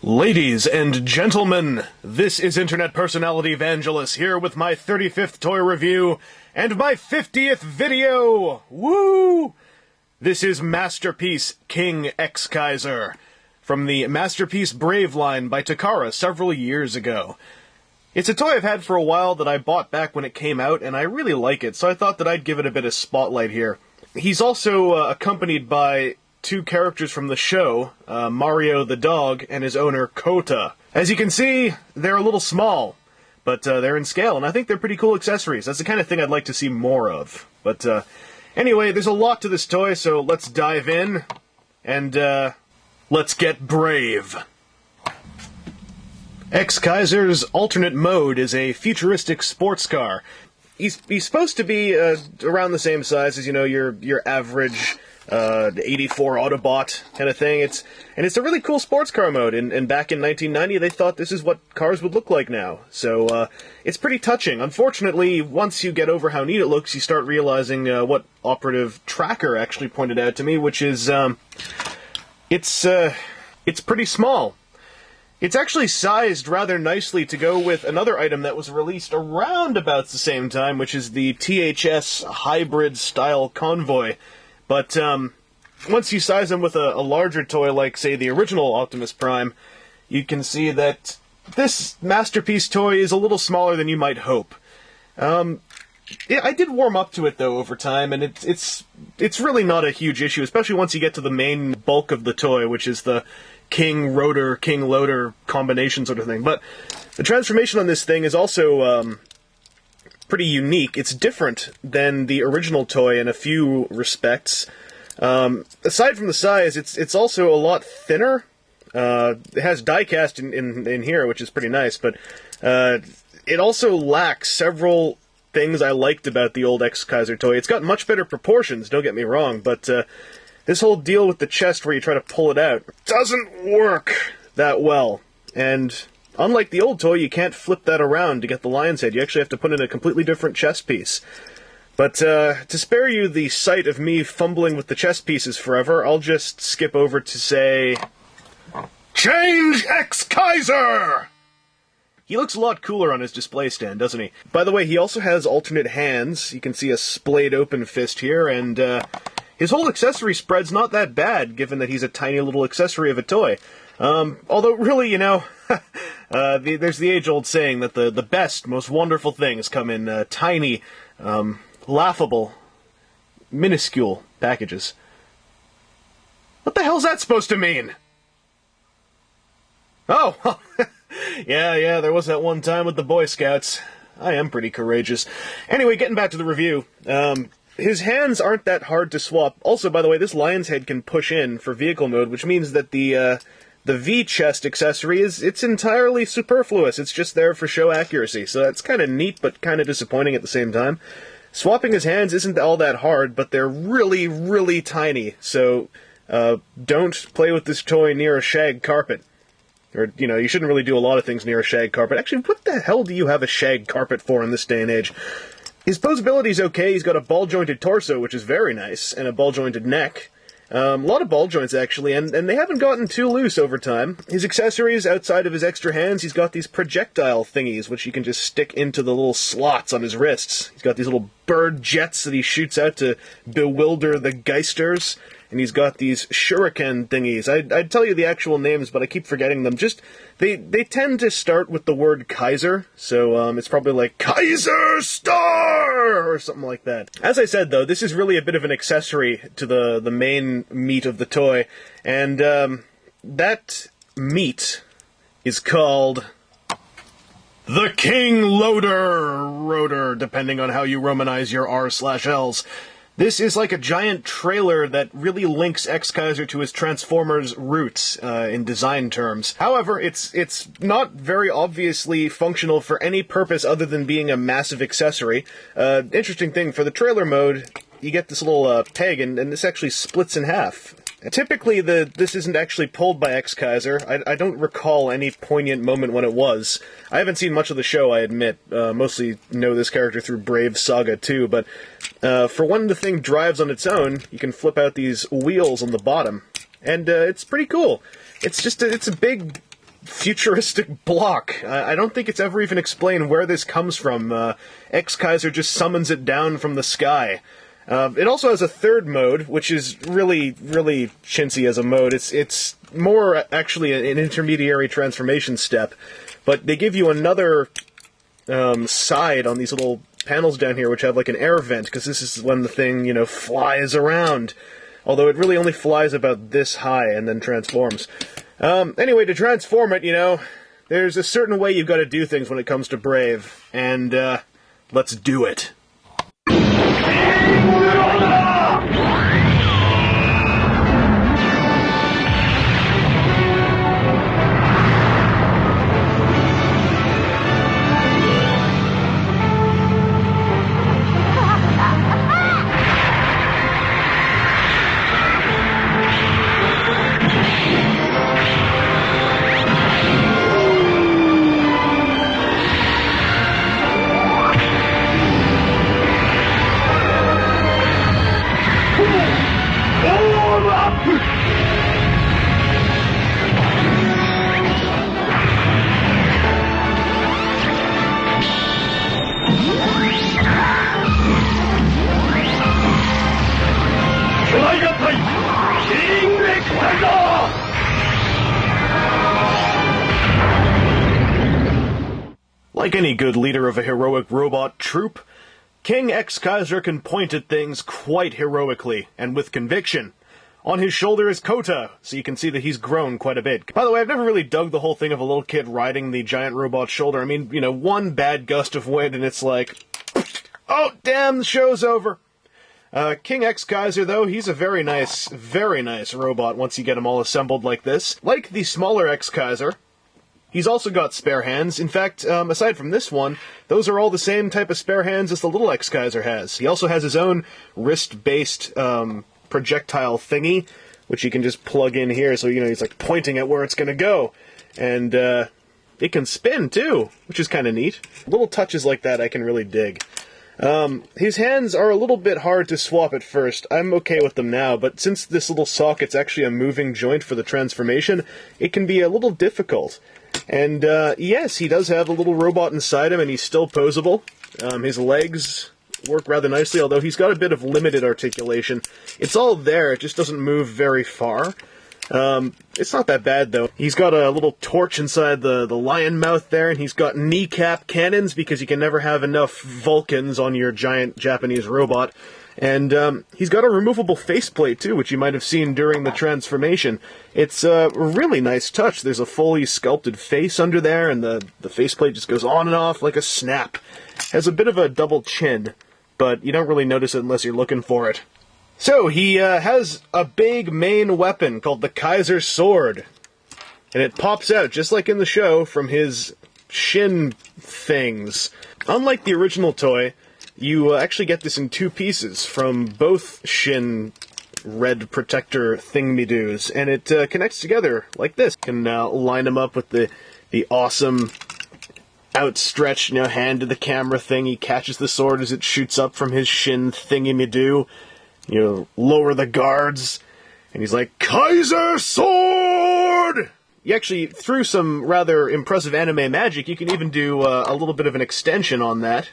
Ladies and gentlemen, this is internet personality Vangelus here with my 35th toy review and my 50th video! Woo! This is Masterpiece King Exkaiser from the Masterpiece Brave line by Takara several years ago. It's a toy I've had for a while that I bought back when it came out, and I really like it, so I thought that I'd give it a bit of spotlight here. He's also accompanied by two characters from the show, Mario the dog and his owner Kota. As you can see, they're a little small, but they're in scale, and I think they're pretty cool accessories. That's the kind of thing I'd like to see more of. But anyway, there's a lot to this toy, so let's dive in, and let's get brave. Exkaiser's alternate mode is a futuristic sports car. He's supposed to be around the same size as, you know, your average 84 Autobot kind of thing. It's a really cool sports car mode, and back in 1990 they thought this is what cars would look like now. So it's pretty touching. Unfortunately, once you get over how neat it looks, you start realizing what Operative Tracker actually pointed out to me, which is it's pretty small. It's actually sized rather nicely to go with another item that was released around about the same time, which is the THS Hybrid Style Convoy. But once you size them with a larger toy, like, say, the original Optimus Prime, you can see that this Masterpiece toy is a little smaller than you might hope. Yeah, I did warm up to it, though, over time, and it's really not a huge issue, especially once you get to the main bulk of the toy, which is the King Rotor, King Loader combination sort of thing. But the transformation on this thing is also pretty unique. It's different than the original toy in a few respects. Aside from the size, it's also a lot thinner. It has die-cast in here, which is pretty nice, but it also lacks several things I liked about the old Exkaiser toy. It's got much better proportions, don't get me wrong, but this whole deal with the chest where you try to pull it out doesn't work that well. And unlike the old toy, you can't flip that around to get the lion's head. You actually have to put in a completely different chest piece. But to spare you the sight of me fumbling with the chest pieces forever, I'll just skip over to say, Change Exkaiser! He looks a lot cooler on his display stand, doesn't he? By the way, he also has alternate hands. You can see a splayed open fist here, and his whole accessory spread's not that bad, given that he's a tiny little accessory of a toy. Although, really, you know, there's the age-old saying that the best, most wonderful things come in tiny, laughable, minuscule packages. What the hell's that supposed to mean? Oh, yeah, there was that one time with the Boy Scouts. I am pretty courageous. Anyway, getting back to the review, his hands aren't that hard to swap. Also, by the way, this lion's head can push in for vehicle mode, which means that the V-chest accessory it's entirely superfluous. It's just there for show accuracy, so that's kind of neat, but kind of disappointing at the same time. Swapping his hands isn't all that hard, but they're really, really tiny, so don't play with this toy near a shag carpet. Or, you know, you shouldn't really do a lot of things near a shag carpet. Actually, what the hell do you have a shag carpet for in this day and age? His posability's okay. He's got a ball-jointed torso, which is very nice, and a ball-jointed neck. A lot of ball joints, actually, and they haven't gotten too loose over time. His accessories, outside of his extra hands, he's got these projectile thingies, which you can just stick into the little slots on his wrists. He's got these little bird jets that he shoots out to bewilder the Geisters, and he's got these shuriken thingies. I'd tell you the actual names, but I keep forgetting them. Just, they tend to start with the word Kaiser, so it's probably like, Kaiser Star! Or something like that. As I said, though, this is really a bit of an accessory to the main meat of the toy, and that meat is called the King Loader Rotor, depending on how you Romanize your R/Ls. This is like a giant trailer that really links Exkaiser to his Transformers roots, in design terms. However, it's not very obviously functional for any purpose other than being a massive accessory. Interesting thing, for the trailer mode, you get this little peg, and this actually splits in half. Typically, this isn't actually pulled by Exkaiser. I don't recall any poignant moment when it was. I haven't seen much of the show, I admit. Mostly know this character through Brave Saga 2, but for when the thing drives on its own, you can flip out these wheels on the bottom, and it's pretty cool. It's just it's a big futuristic block. I don't think it's ever even explained where this comes from. Exkaiser just summons it down from the sky. It also has a third mode, which is really, really chintzy as a mode. It's more actually an intermediary transformation step, but they give you another side on these little panels down here, which have like an air vent, because this is when the thing, flies around. Although it really only flies about this high and then transforms. Anyway, to transform it, there's a certain way you've got to do things when it comes to Brave, and let's do it. Like any good leader of a heroic robot troop, King Exkaiser can point at things quite heroically, and with conviction. On his shoulder is Kota, so you can see that he's grown quite a bit. By the way, I've never really dug the whole thing of a little kid riding the giant robot's shoulder. I mean, one bad gust of wind and it's like, oh, damn, the show's over. King Exkaiser, though, he's a very nice robot once you get him all assembled like this. Like the smaller Exkaiser, he's also got spare hands. In fact, aside from this one, those are all the same type of spare hands as the little Exkaiser has. He also has his own wrist-based projectile thingy, which you can just plug in here, so, he's like pointing at where it's going to go. And it can spin, too, which is kind of neat. Little touches like that I can really dig. His hands are a little bit hard to swap at first. I'm okay with them now, but since this little socket's actually a moving joint for the transformation, it can be a little difficult. And, yes, he does have a little robot inside him, and he's still poseable. His legs work rather nicely, although he's got a bit of limited articulation. It's all there, it just doesn't move very far. It's not that bad, though. He's got a little torch inside the lion mouth there, and he's got kneecap cannons, because you can never have enough Vulcans on your giant Japanese robot. And he's got a removable faceplate, too, which you might have seen during the transformation. It's a really nice touch. There's a fully sculpted face under there, and the faceplate just goes on and off like a snap. Has a bit of a double chin, but you don't really notice it unless you're looking for it. So, he has a big main weapon called the Kaiser Sword. And it pops out, just like in the show, from his shin things. Unlike the original toy, you actually get this in two pieces from both shin red protector thingamy-doos, and it connects together like this. You can line them up with the awesome outstretched hand to the camera thing. He catches the sword as it shoots up from his shin thingy-me-doo. Lower the guards, and he's like, Kaiser Sword! You actually, through some rather impressive anime magic, you can even do a little bit of an extension on that.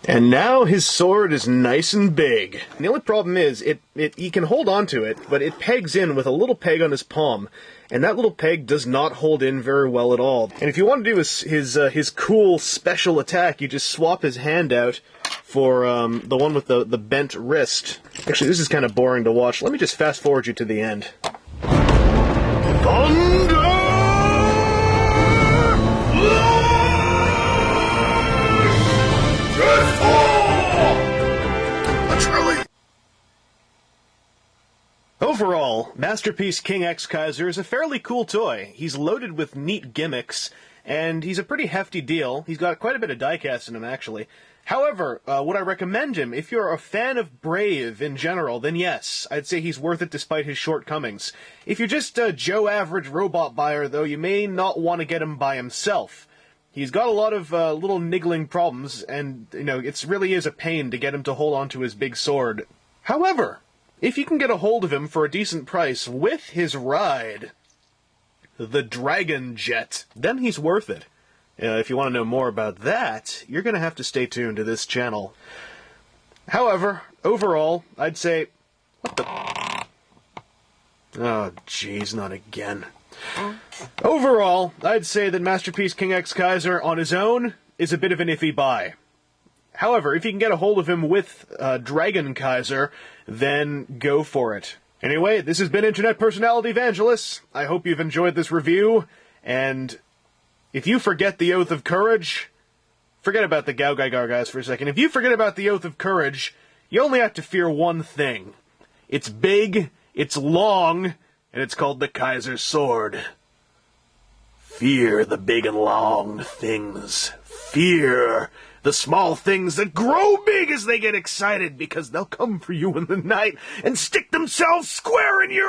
And now his sword is nice and big. And the only problem is, he can hold on to it, but it pegs in with a little peg on his palm. And that little peg does not hold in very well at all. And if you want to do his cool special attack, you just swap his hand out for the one with the bent wrist. Actually, this is kind of boring to watch. Let me just fast forward you to the end. Thunder! Overall, Masterpiece King Exkaiser is a fairly cool toy. He's loaded with neat gimmicks, and he's a pretty hefty deal. He's got quite a bit of diecast in him, actually. However, would I recommend him? If you're a fan of Brave in general, then yes, I'd say he's worth it despite his shortcomings. If you're just a Joe Average robot buyer, though, you may not want to get him by himself. He's got a lot of little niggling problems, and, it really is a pain to get him to hold onto his big sword. However, if you can get a hold of him for a decent price with his ride, the Dragon Jet. Then he's worth it. If you want to know more about that, you're going to have to stay tuned to this channel. However, overall, I'd say... What the... Oh, jeez, not again. Overall, I'd say that Masterpiece King Exkaiser on his own is a bit of an iffy buy. However, if you can get a hold of him with Dragon Kaiser, then go for it. Anyway, this has been Internet Personality Vangelus. I hope you've enjoyed this review, and if you forget the Oath of Courage, forget about the Gao-Gai-Gar guys for a second. If you forget about the Oath of Courage, you only have to fear one thing. It's big, it's long, and it's called the Kaiser's Sword. Fear the big and long things. Fear the small things that grow big as they get excited, because they'll come for you in the night and stick themselves square in your